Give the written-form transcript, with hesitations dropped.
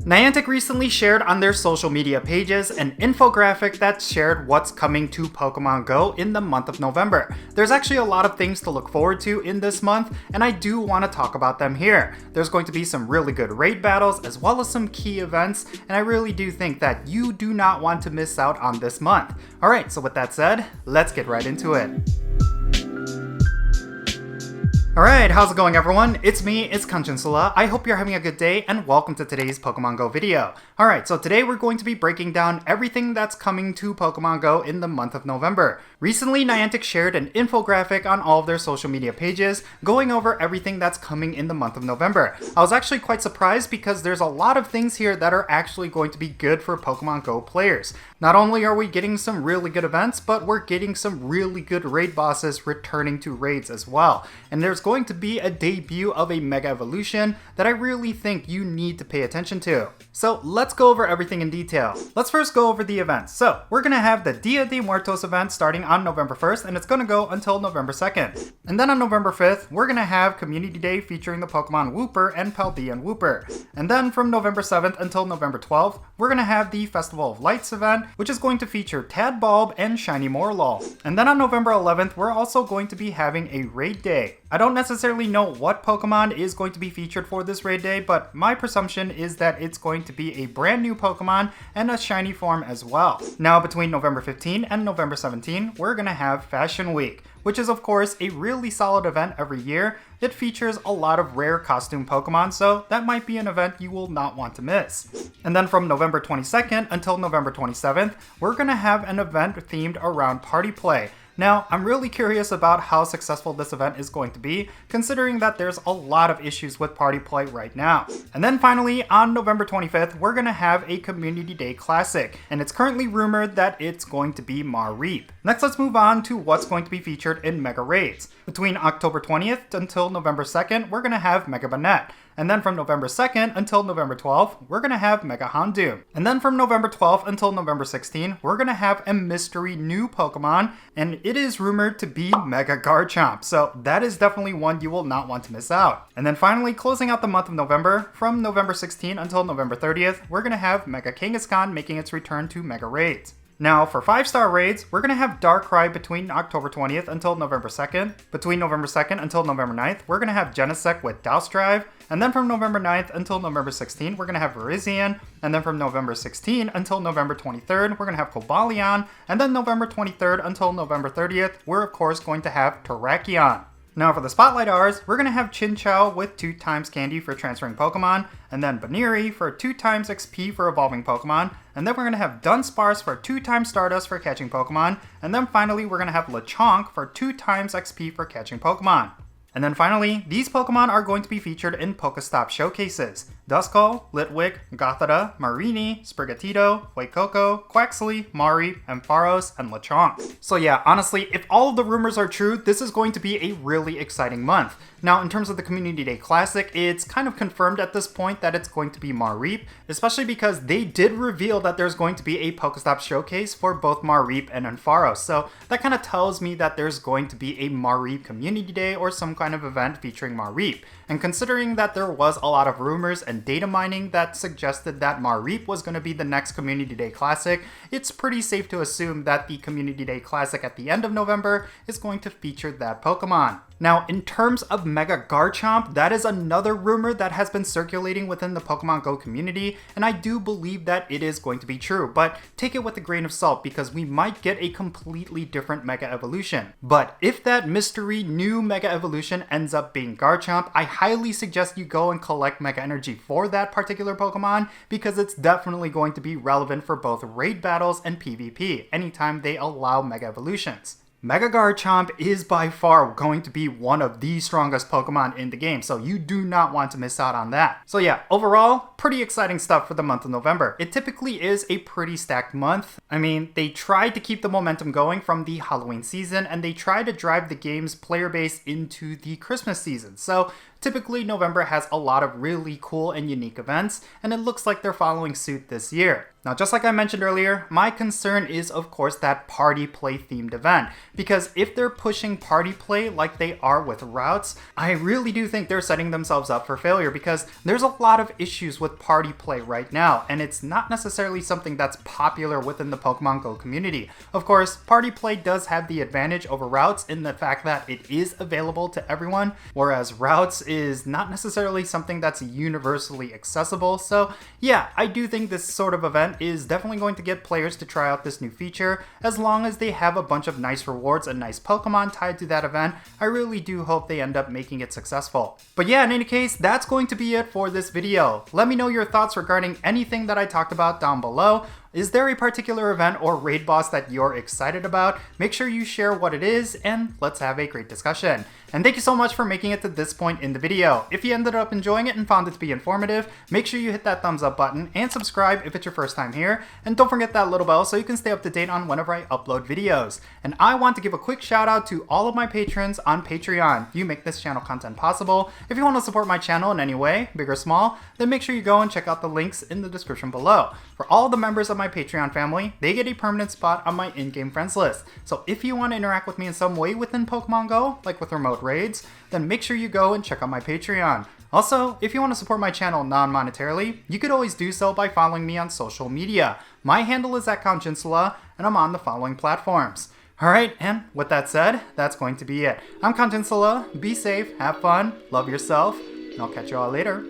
Niantic recently shared on their social media pages an infographic that shared what's coming to Pokémon Go in the month of November. There's actually a lot of things to look forward to in this month, and I do want to talk about them here. There's going to be some really good raid battles as well as some key events, and I really do think that you do not want to miss out on this month. Alright, so with that said, let's get right into it. Alright, how's it going everyone? It's me, it's Jinsula. I hope you're having a good day and welcome to today's Pokemon Go video. Alright, so today we're going to be breaking down everything that's coming to Pokemon Go in the month of November. Recently, Niantic shared an infographic on all of their social media pages going over everything that's coming in the month of November. I was actually quite surprised because there's a lot of things here that are actually going to be good for Pokemon Go players. Not only are we getting some really good events, but we're getting some really good raid bosses returning to raids as well. And there's going to be a debut of a Mega Evolution that I really think you need to pay attention to. So let's go over everything in detail. Let's first go over the events. So we're going to have the Dia de Muertos event starting on November 1st, and it's going to go until November 2nd. And then on November 5th, we're going to have Community Day featuring the Pokemon Wooper and Paldean Wooper. And then from November 7th until November 12th, we're going to have the Festival of Lights event, which is going to feature Tadbulb and Shiny Morlul. And then on November 11th, we're also going to be having a raid day. I don't necessarily know what Pokemon is going to be featured for this raid day, but my presumption is that it's going to be a brand new Pokemon and a shiny form as well. Now between November 15 and November 17, we're going to have Fashion Week, which is of course a really solid event every year. It features a lot of rare costume Pokemon, so that might be an event you will not want to miss. And then from November 22nd until November 27th, we're going to have an event themed around party play. Now, I'm really curious about how successful this event is going to be, considering that there's a lot of issues with party play right now. And then finally, on November 25th, we're going to have a Community Day Classic, and it's currently rumored that it's going to be Mareep. Next, let's move on to what's going to be featured in Mega Raids. Between October 20th until November 2nd, we're going to have Mega Banette. And then from November 2nd until November 12th, we're going to have Mega Houndoom. And then from November 12th until November 16th, we're going to have a mystery new Pokemon, and it is rumored to be Mega Garchomp. So that is definitely one you will not want to miss out. And then finally, closing out the month of November, from November 16th until November 30th, we're going to have Mega Kangaskhan making its return to Mega Raids. Now, for 5-star raids, we're going to have Darkrai between October 20th until November 2nd. Between November 2nd until November 9th, we're going to have Genesect with Douse Drive. And then from November 9th until November 16th, we're going to have Virizion. And then from November 16th until November 23rd, we're going to have Cobalion. And then November 23rd until November 30th, we're of course going to have Terrakion. Now for the Spotlight Hours, we're going to have Chinchou with 2x candy for transferring Pokemon, and then Baniri for 2x XP for evolving Pokemon, and then we're going to have Dunsparce for 2x Stardust for catching Pokemon, and then finally we're going to have Lechonk for 2x XP for catching Pokemon. And then finally, these Pokemon are going to be featured in Pokestop showcases. Duskull, Litwick, Gothita, Marini, Sprigatito, Fuecoco, Quaxly, Mareep, Ampharos, and Lechonk. So yeah, honestly, if all of the rumors are true, this is going to be a really exciting month. Now, in terms of the Community Day Classic, it's kind of confirmed at this point that it's going to be Mareep, especially because they did reveal that there's going to be a Pokestop showcase for both Mareep and Ampharos. So that kind of tells me that there's going to be a Mareep Community Day or some kind of event featuring Mareep. And considering that there was a lot of rumors and data mining that suggested that Mareep was going to be the next Community Day Classic, it's pretty safe to assume that the Community Day Classic at the end of November is going to feature that Pokemon. Now, in terms of Mega Garchomp, that is another rumor that has been circulating within the Pokemon Go community, and I do believe that it is going to be true, but take it with a grain of salt because we might get a completely different Mega Evolution. But if that mystery new Mega Evolution ends up being Garchomp, I highly suggest you go and collect Mega Energy for that particular Pokemon because it's definitely going to be relevant for both raid battles and PvP anytime they allow Mega Evolutions. Mega Garchomp is by far going to be one of the strongest Pokemon in the game, so you do not want to miss out on that. So yeah, overall, pretty exciting stuff for the month of November. It typically is a pretty stacked month. I mean, they tried to keep the momentum going from the Halloween season, and they tried to drive the game's player base into the Christmas season. So typically November has a lot of really cool and unique events, and it looks like they're following suit this year. Now, just like I mentioned earlier, my concern is of course that party play themed event, because if they're pushing party play like they are with routes, I really do think they're setting themselves up for failure, because there's a lot of issues with party play right now, and it's not necessarily something that's popular within the Pokemon Go community. Of course, party play does have the advantage over routes in the fact that it is available to everyone, whereas routes is not necessarily something that's universally accessible. So yeah, I do think this sort of event is definitely going to get players to try out this new feature, as long as they have a bunch of nice rewards and nice Pokemon tied to that event. I really do hope they end up making it successful. But yeah, in any case, that's going to be it for this video. Let me know your thoughts regarding anything that I talked about down below. Is there a particular event or raid boss that you're excited about? Make sure you share what it is, and let's have a great discussion. And thank you so much for making it to this point in the video. If you ended up enjoying it and found it to be informative, make sure you hit that thumbs up button and subscribe if it's your first time here. And don't forget that little bell so you can stay up to date on whenever I upload videos. And I want to give a quick shout out to all of my patrons on Patreon. You make this channel content possible. If you want to support my channel in any way, big or small, then make sure you go and check out the links in the description below. For all the members of my Patreon family, they get a permanent spot on my in-game friends list. So if you want to interact with me in some way within Pokemon Go, like with remote raids, then make sure you go and check out my Patreon. Also, if you want to support my channel non-monetarily, you could always do so by following me on social media. My handle is @Jinsula, and I'm on the following platforms. Alright, and with that said, that's going to be it. I'm Jinsula. Be safe, have fun, love yourself, and I'll catch you all later.